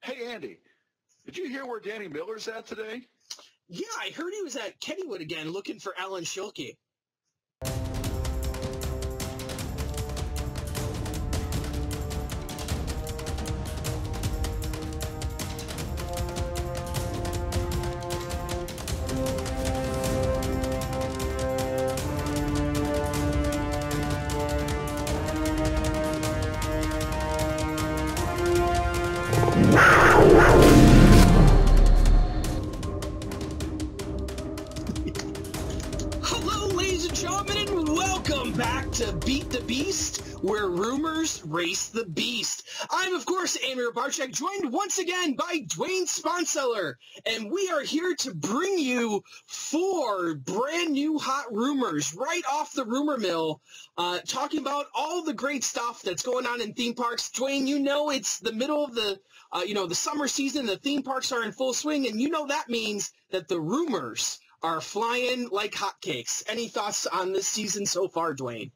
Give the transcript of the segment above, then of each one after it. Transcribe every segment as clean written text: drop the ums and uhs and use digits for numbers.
Hey, Andy, did you hear where Danny Miller's at today? Yeah, I heard he was at Kennywood again looking for Alan Schilke. Hello, ladies and gentlemen, and welcome back to Beat the Beast, where rumors race the beast. I'm, of course, Amir Barchek, joined once again by Dwain Sponseller, and we are here to bring you 4 brand new hot rumors right off the rumor mill, talking about all the great stuff that's going on in theme parks. Dwain, you know it's the middle of the summer season. The theme parks are in full swing, and you know that means that the rumors are flying like hotcakes. Any thoughts on this season so far, Dwain?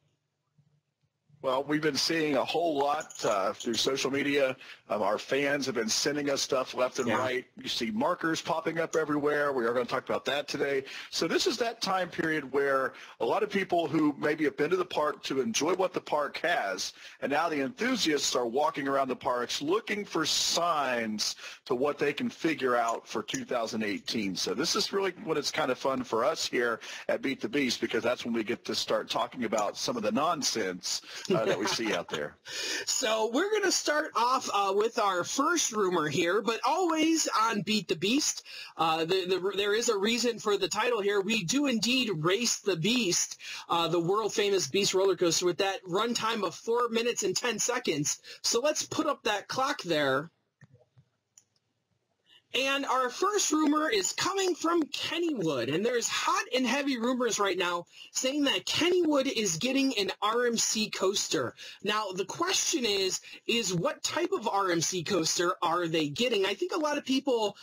Well, we've been seeing a whole lot through social media. Our fans have been sending us stuff left and right. You see markers popping up everywhere. We are going to talk about that today. So this is that time period where a lot of people who maybe have been to the park to enjoy what the park has, and now the enthusiasts are walking around the parks looking for signs to what they can figure out for 2018. So this is really when it's kind of fun for us here at Beat the Beast, because that's when we get to start talking about some of the nonsense that we see out there. So we're going to start off with our first rumor here, but always on Beat the Beast. There is a reason for the title here. We do indeed race the Beast, the world-famous Beast roller coaster, with that runtime of 4 minutes and 10 seconds. So let's put up that clock there. And our first rumor is coming from Kennywood, and there's hot and heavy rumors right now saying that Kennywood is getting an RMC coaster. Now, the question is what type of RMC coaster are they getting? I think a lot of people,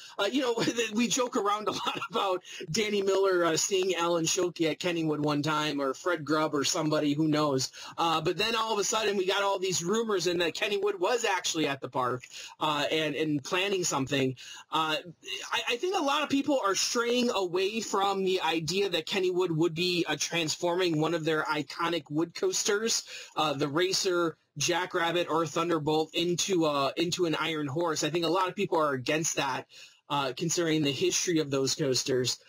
we joke around a lot about Danny Miller seeing Alan Schilke at Kennywood one time, or Fred Grubb or somebody, who knows. But then all of a sudden we got all these rumors, and that Kennywood was actually at the park and planning something. I think a lot of people are straying away from the idea that Kennywood would be transforming one of their iconic wood coasters, the Racer, Jackrabbit, or Thunderbolt, into an Iron Horse. I think a lot of people are against that, considering the history of those coasters.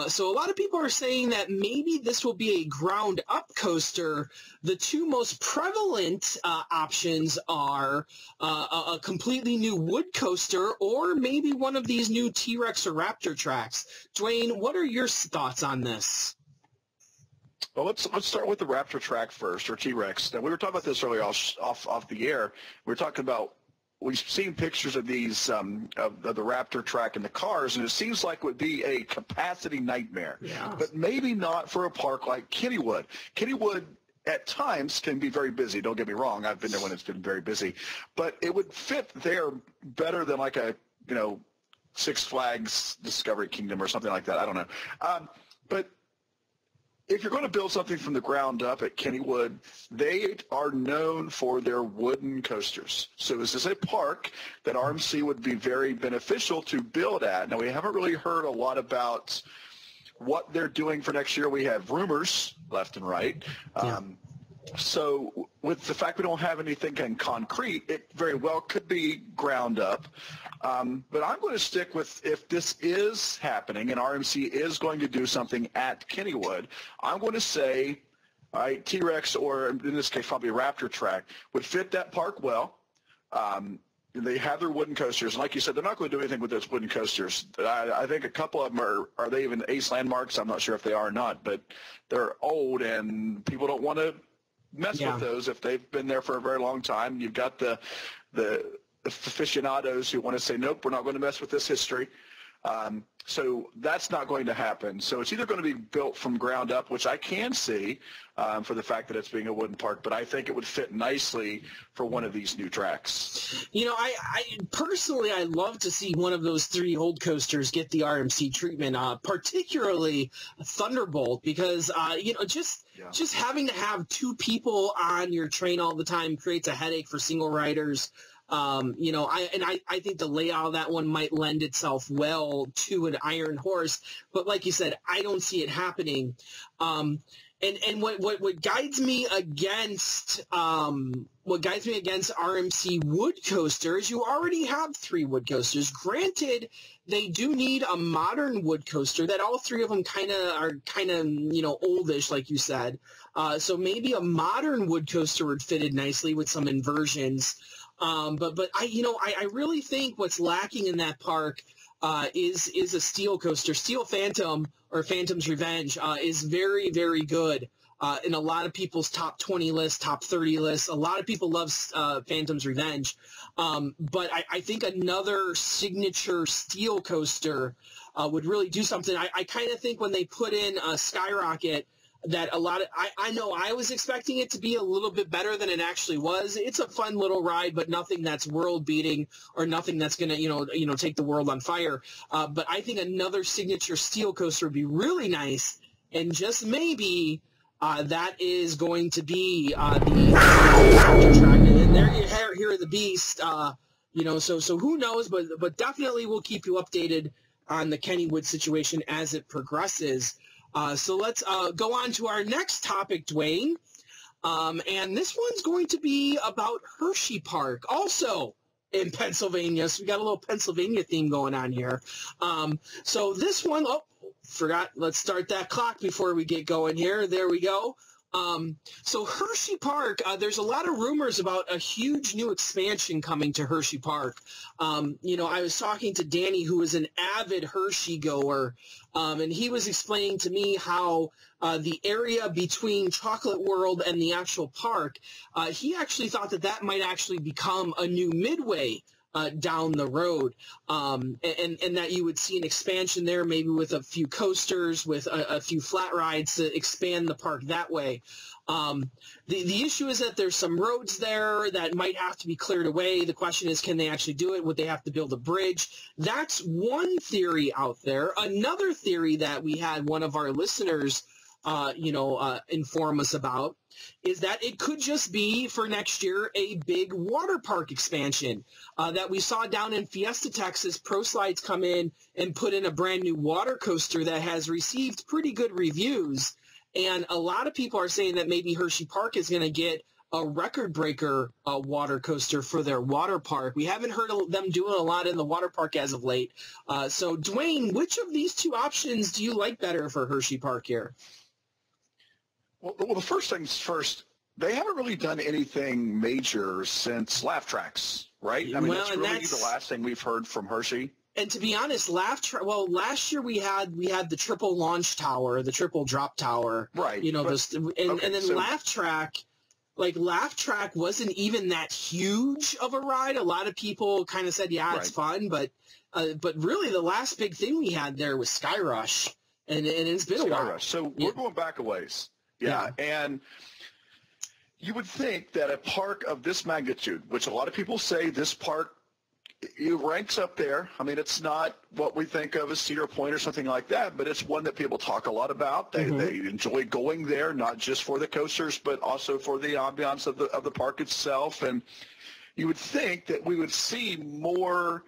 So a lot of people are saying that maybe this will be a ground-up coaster. The two most prevalent options are a completely new wood coaster, or maybe one of these new T-Rex or Raptor tracks. Dwain, what are your thoughts on this? Well, let's start with the Raptor track first, or T-Rex. Now, we were talking about this earlier off the air. We were talking about, we've seen pictures of these of the Raptor track in the cars, and it seems like it would be a capacity nightmare. Yeah. But maybe not for a park like Kennywood. Kennywood at times can be very busy. Don't get me wrong. I've been there when it's been very busy. But it would fit there better than like a, Six Flags Discovery Kingdom or something like that. I don't know. But if you're going to build something from the ground up at Kennywood, they are known for their wooden coasters. So this is a park that RMC would be very beneficial to build at. Now, we haven't really heard a lot about what they're doing for next year. We have rumors left and right. So with the fact we don't have anything in concrete, it very well could be ground up. But I'm going to stick with, if this is happening and RMC is going to do something at Kennywood, I'm going to say, all right, T-Rex, or in this case probably a Raptor track, would fit that park well. They have their wooden coasters. And like you said, they're not going to do anything with those wooden coasters. I think a couple of them are they even Ace Landmarks? I'm not sure if they are or not, but they're old, and people don't want to mess with those if they've been there for a very long time. You've got the aficionados who want to say, nope, we're not going to mess with this history. So that's not going to happen. So it's either going to be built from ground up, which I can see for the fact that it's being a wooden park, but I think it would fit nicely for one of these new tracks. I personally, I love to see one of those 3 old coasters get the RMC treatment, particularly Thunderbolt, because, just having to have 2 people on your train all the time creates a headache for single riders. You know, I think the layout of that one might lend itself well to an Iron Horse, but like you said, I don't see it happening. And what guides me against RMC wood coaster is you already have 3 wood coasters. Granted, they do need a modern wood coaster. That all 3 of them are you know, oldish, like you said. So maybe a modern wood coaster would fit in nicely with some inversions. But I really think what's lacking in that park is a steel coaster. Steel Phantom or Phantom's Revenge is very, very good in a lot of people's top 20 lists, top 30 lists. A lot of people love Phantom's Revenge. But I think another signature steel coaster would really do something. I kind of think when they put in Skyrocket, that a lot of I know I was expecting it to be a little bit better than it actually was. It's a fun little ride, but nothing that's world beating or nothing that's gonna take the world on fire. But I think another signature steel coaster would be really nice, and just maybe that is going to be the track. And there you hear the beast. So who knows? But definitely we'll keep you updated on the Kennywood situation as it progresses. So let's go on to our next topic, Dwayne. And this one's going to be about Hershey Park, also in Pennsylvania. So we got a little Pennsylvania theme going on here. So this one, forgot, let's start that clock before we get going here. There we go. So Hershey Park, there's a lot of rumors about a huge new expansion coming to Hershey Park. I was talking to Danny, who is an avid Hershey goer, and he was explaining to me how the area between Chocolate World and the actual park, he actually thought that might actually become a new Midway down the road, and that you would see an expansion there, maybe with a few coasters, with a few flat rides to expand the park that way. The issue is that there's some roads there that might have to be cleared away. The question is, can they actually do it? Would they have to build a bridge? That's one theory out there. Another theory that we had one of our listeners inform us about is that it could just be for next year a big water park expansion that we saw down in Fiesta, Texas. Pro Slides come in and put in a brand new water coaster that has received pretty good reviews, and a lot of people are saying that maybe Hershey Park is going to get a record breaker water coaster for their water park. We haven't heard of them doing a lot in the water park as of late. So Dwayne, which of these 2 options do you like better for Hershey Park here? Well, the first things first, they haven't really done anything major since Laugh Tracks, right? I mean, that's really the last thing we've heard from Hershey. And to be honest, last year we had the triple launch tower, the triple drop tower. Right. And then so, Laugh Track wasn't even that huge of a ride. A lot of people kind of said, yeah, it's fun, but really the last big thing we had there was Sky Rush, and it's been a while. Rush. So we're going back a ways. Yeah, and you would think that a park of this magnitude, which a lot of people say this park it ranks up there. I mean, it's not what we think of as Cedar Point or something like that, but it's one that people talk a lot about. They enjoy going there, not just for the coasters, but also for the ambiance of the park itself. And you would think that we would see more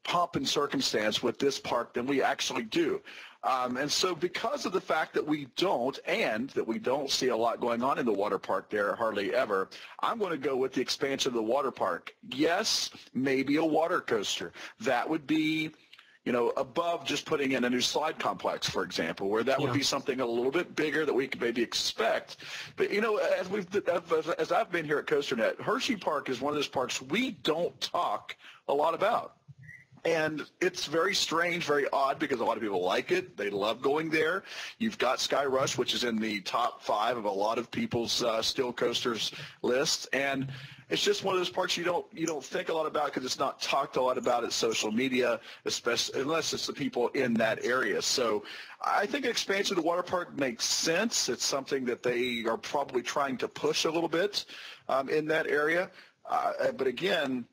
pomp and circumstance with this park than we actually do. And so because of the fact that we don't see a lot going on in the water park there, hardly ever, I'm going to go with the expansion of the water park. Yes, maybe a water coaster. That would be, above just putting in a new slide complex, for example, where that would be something a little bit bigger that we could maybe expect. But, as I've been here at COASTER-net, Hershey Park is one of those parks we don't talk a lot about. And it's very strange, very odd, because a lot of people like it. They love going there. You've got Sky Rush, which is in the top 5 of a lot of people's still coasters lists. And it's just one of those parks you don't think a lot about because it's not talked a lot about at social media, especially unless it's the people in that area. So I think expansion of the water park makes sense. It's something that they are probably trying to push a little bit in that area. But again,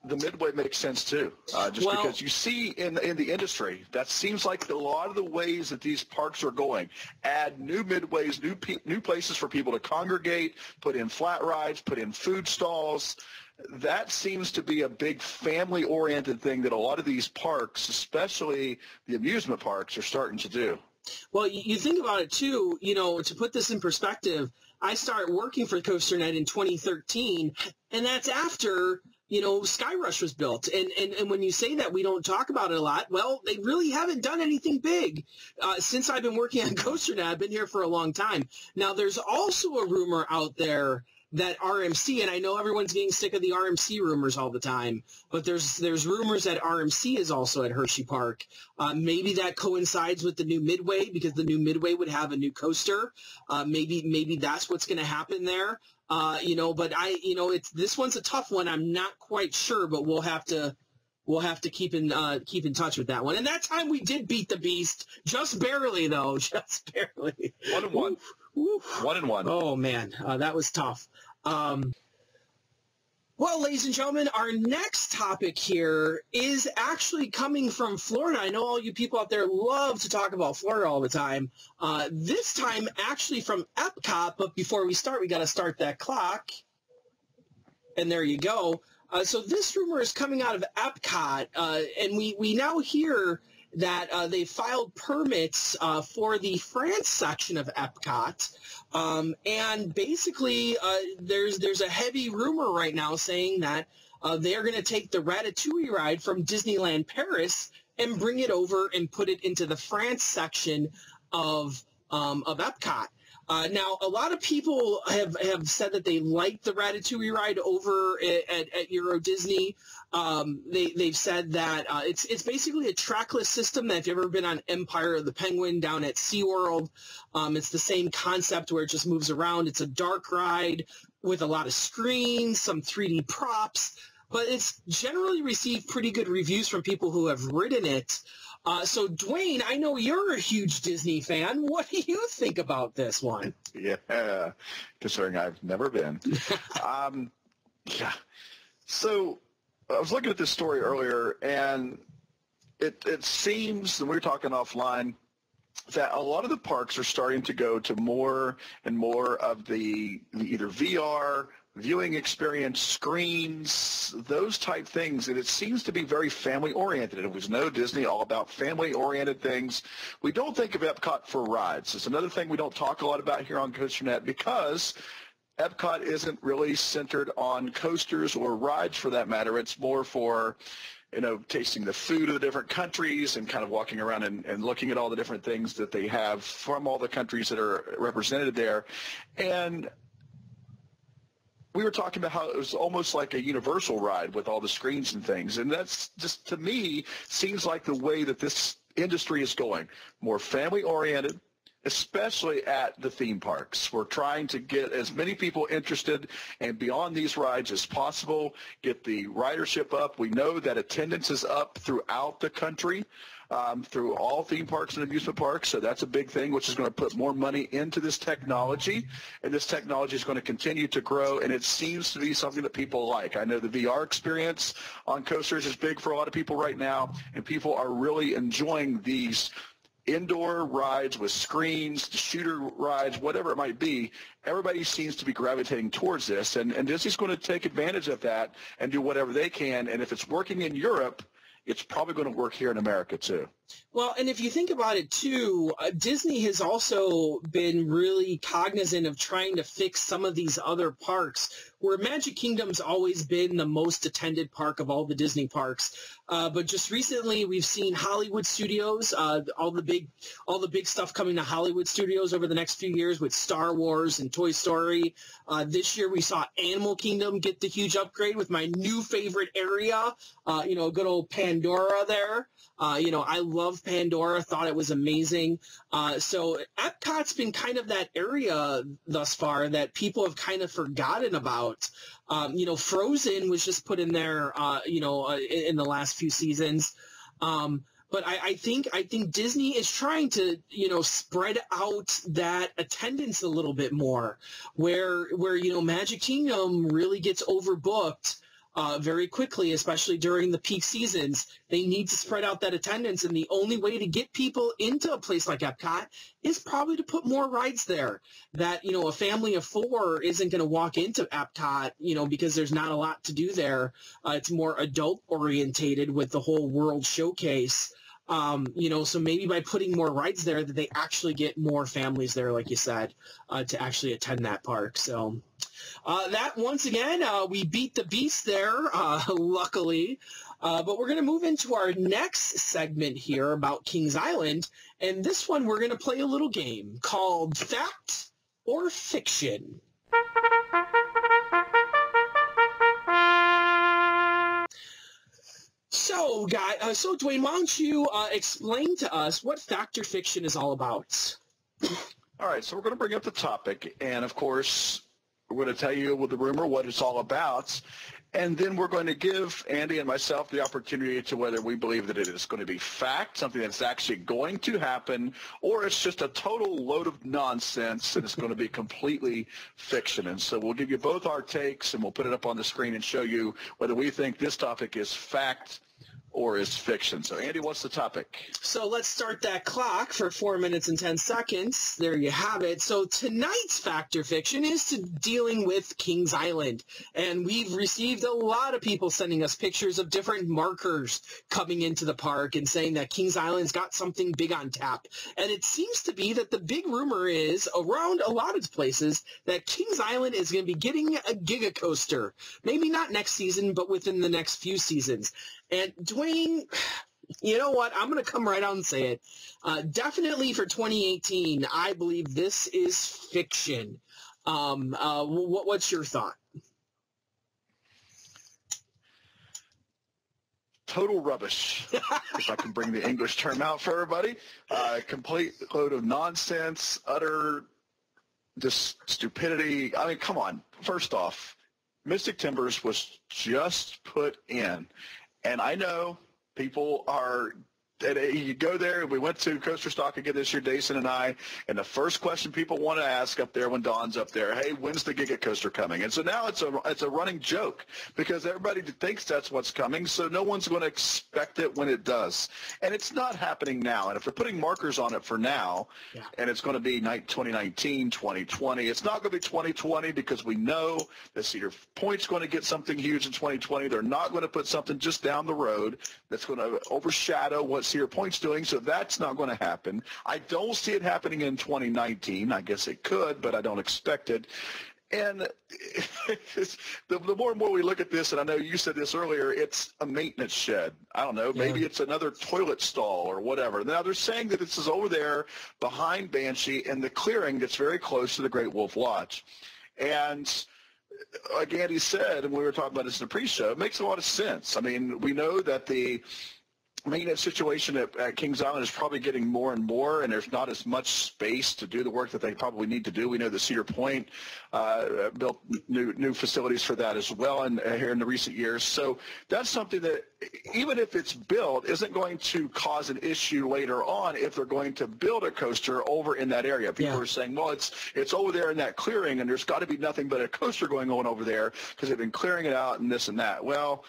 the Midway makes sense too, because you see in the industry, that seems like a lot of the ways that these parks are going. Add new Midways, new places for people to congregate, put in flat rides, put in food stalls. That seems to be a big family-oriented thing that a lot of these parks, especially the amusement parks, are starting to do. Well, you think about it too, to put this in perspective, I started working for COASTER-net in 2013, and that's after Skyrush was built. And when you say that we don't talk about it a lot, well, they really haven't done anything big. Since I've been working on COASTER-net, I've been here for a long time. Now, there's also a rumor out there that RMC, and I know everyone's getting sick of the RMC rumors all the time, but there's rumors that RMC is also at Hershey Park. Maybe that coincides with the new Midway, because the new Midway would have a new coaster. Maybe that's what's going to happen there. But this one's a tough one. I'm not quite sure, but we'll have to keep in touch with that one. And that time we did beat the beast, just barely though, just barely. 1-1. 1-1. Oh man, that was tough. Well, ladies and gentlemen, our next topic here is actually coming from Florida. I know all you people out there love to talk about Florida all the time. This time actually from Epcot, but before we start, we got to start that clock. And there you go. So this rumor is coming out of Epcot, and we now hear that they filed permits for the France section of Epcot. And basically, there's a heavy rumor right now saying that they're going to take the Ratatouille ride from Disneyland Paris and bring it over and put it into the France section of Epcot. Now, a lot of people have said that they like the Ratatouille ride over at Euro Disney. They've said that it's basically a trackless system that if you've ever been on Empire of the Penguin down at SeaWorld, it's the same concept where it just moves around. It's a dark ride with a lot of screens, some 3D props, but it's generally received pretty good reviews from people who have ridden it. So, Dwayne, I know you're a huge Disney fan. What do you think about this one? Yeah, considering I've never been. Yeah. So I was looking at this story earlier, and it seems, and we were talking offline, that a lot of the parks are starting to go to more and more of the either VR, viewing experience, screens, those type things, and it seems to be very family-oriented. It was no Disney, all about family-oriented things. We don't think of Epcot for rides. It's another thing we don't talk a lot about here on COASTER-net because Epcot isn't really centered on coasters or rides for that matter. It's more for, tasting the food of the different countries and kind of walking around and looking at all the different things that they have from all the countries that are represented there. And we were talking about how it was almost like a Universal ride with all the screens and things. And that's just, to me, seems like the way that this industry is going. More family-oriented, especially at the theme parks. We're trying to get as many people interested and beyond these rides as possible, get the ridership up. We know that attendance is up throughout the country. Through all theme parks and amusement parks, so that's a big thing, which is going to put more money into this technology, and this technology is going to continue to grow, and it seems to be something that people like. I know the VR experience on coasters is big for a lot of people right now, and people are really enjoying these indoor rides with screens, shooter rides, whatever it might be. Everybody seems to be gravitating towards this, and Disney's going to take advantage of that and do whatever they can, and if it's working in Europe, it's probably going to work here in America, too. Well, and if you think about it, too, Disney has also been really cognizant of trying to fix some of these other parks, where Magic Kingdom's always been the most attended park of all the Disney parks. But just recently, we've seen Hollywood Studios, all the big stuff coming to Hollywood Studios over the next few years with Star Wars and Toy Story. This year, we saw Animal Kingdom get the huge upgrade with my new favorite area, good old Pandora there. I love Pandora, thought it was amazing. So Epcot's been kind of that area thus far that people have kind of forgotten about. Frozen was just put in there, in the last few seasons. But I think Disney is trying to, spread out that attendance a little bit more, where Magic Kingdom really gets overbooked. very quickly, especially during the peak seasons. They need to spread out that attendance, and the only way to get people into a place like Epcot is probably to put more rides there. That, a family of 4 isn't going to walk into Epcot, because there's not a lot to do there. It's more adult orientated with the whole World Showcase. So maybe by putting more rides there, that they actually get more families there, like you said, to actually attend that park. So that, once again, we beat the beast there, luckily. But we're going to move into our next segment here about Kings Island. And this one, we're going to play a little game called Fact or Fiction. So, Dwayne, why don't you explain to us what fact or fiction is all about? All right, so we're going to bring up the topic, and of course, we're going to tell you with the rumor what it's all about, and then we're going to give Andy and myself the opportunity to whether we believe that it is going to be fact, something that's actually going to happen, or it's just a total load of nonsense and it's going to be completely fiction. And so we'll give you both our takes, and we'll put it up on the screen and show you whether we think this topic is fact or is fiction. So, Andy, what's the topic? So let's start that clock for 4 minutes and 10 seconds. There you have it. So tonight's fact or fiction is dealing with Kings Island. And we've received a lot of people sending us pictures of different markers coming into the park and saying that Kings Island's got something big on tap. And it seems to be that the big rumor is, around a lot of places, that Kings Island is going to be getting a Giga Coaster. Maybe not next season, but within the next few seasons. And Dwayne, you know what? I'm going to come right out and say it. Definitely for 2018, I believe this is fiction. What's your thought? Total rubbish, if I can bring the English term out for everybody. Complete load of nonsense, utter just stupidity. I mean, come on. First off, Mystic Timbers was just put in. And I know people are you go there, and we went to Coaster Stock again this year, Dason and I, and the first question people want to ask up there when Dawn's up there, hey, when's the Giga Coaster coming? And so now it's a running joke because everybody thinks that's what's coming, so no one's going to expect it when it does. And it's not happening now. And if they're putting markers on it for now, and it's going to be 2019, 2020, it's not going to be 2020 because we know that Cedar Point's going to get something huge in 2020. They're not going to put something just down the road that's going to overshadow what Cedar Point's doing, so that's not going to happen. I don't see it happening in 2019. I guess it could, but I don't expect it. And the more and more we look at this, and I know you said this earlier, it's a maintenance shed. I don't know, maybe it's another toilet stall or whatever. Now, they're saying that this is over there behind Banshee in the clearing that's very close to the Great Wolf Lodge. And like Andy said, and we were talking about this in the pre-show, it makes a lot of sense. I mean, we know that the maintenance situation at Kings Island is probably getting more and more, and there's not as much space to do the work that they probably need to do. We know that Cedar Point built new facilities for that as well here in the recent years. So that's something that, even if it's built, isn't going to cause an issue later on if they're going to build a coaster over in that area. People are saying, well, it's over there in that clearing, and there's got to be nothing but a coaster going on over there because they've been clearing it out and this and that. Well,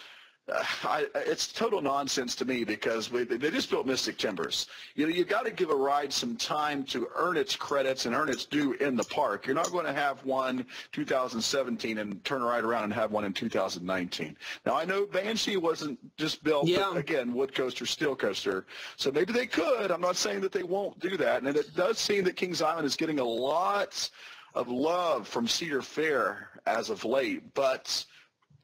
it's total nonsense to me because they just built Mystic Timbers. You've got to give a ride some time to earn its credits and earn its due in the park. You're not going to have one 2017 and turn right around and have one in 2019. Now, I know Banshee wasn't just built, but again, wood coaster, steel coaster. So maybe they could. I'm not saying that they won't do that. And it does seem that Kings Island is getting a lot of love from Cedar Fair as of late. But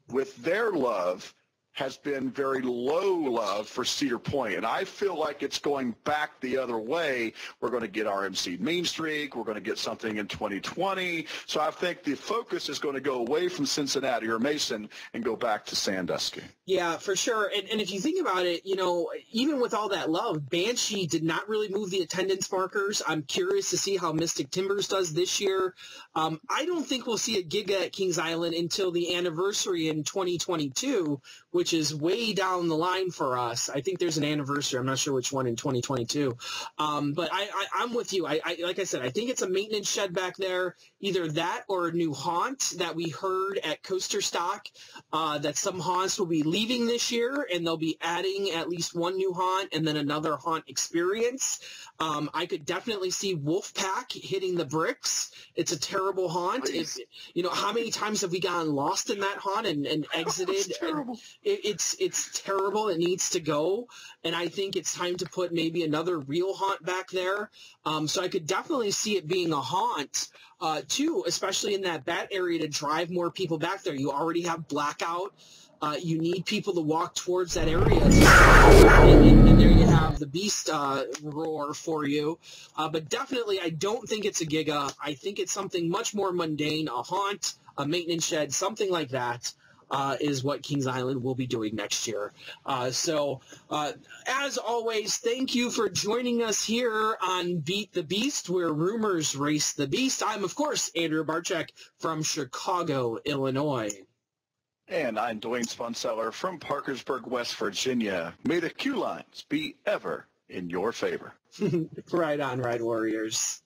with their love, has been very low love for Cedar Point. And I feel like it's going back the other way. We're going to get RMC Mean Streak. We're going to get something in 2020. So I think the focus is going to go away from Cincinnati or Mason and go back to Sandusky. Yeah, for sure. And if you think about it, even with all that love, Banshee did not really move the attendance markers. I'm curious to see how Mystic Timbers does this year. I don't think we'll see a Giga at Kings Island until the anniversary in 2022, which is way down the line for us. I think there's an anniversary. I'm not sure which one in 2022. But I'm with you. Like I said, I think it's a maintenance shed back there, either that or a new haunt that we heard at Coaster Stock, that some haunts will be leaving this year, and they'll be adding at least one new haunt and then another haunt experience. I could definitely see Wolfpack hitting the bricks. It's a terrible haunt. How many times have we gotten lost in that haunt and exited? It's terrible. It's terrible. It needs to go. And I think it's time to put maybe another real haunt back there. So I could definitely see it being a haunt, too, especially in that bat area, to drive more people back there. You already have blackout. You need people to walk towards that area. And there you have the beast roar for you. But definitely, I don't think it's a Giga. I think it's something much more mundane, a haunt, a maintenance shed, something like that. Is what Kings Island will be doing next year. So, as always, thank you for joining us here on Beat the Beast, where rumors race the beast. I'm, of course, Andrew Barczyk from Chicago, Illinois. And I'm Dwayne Sponseller from Parkersburg, West Virginia. May the queue lines be ever in your favor. Right on, Ride Warriors.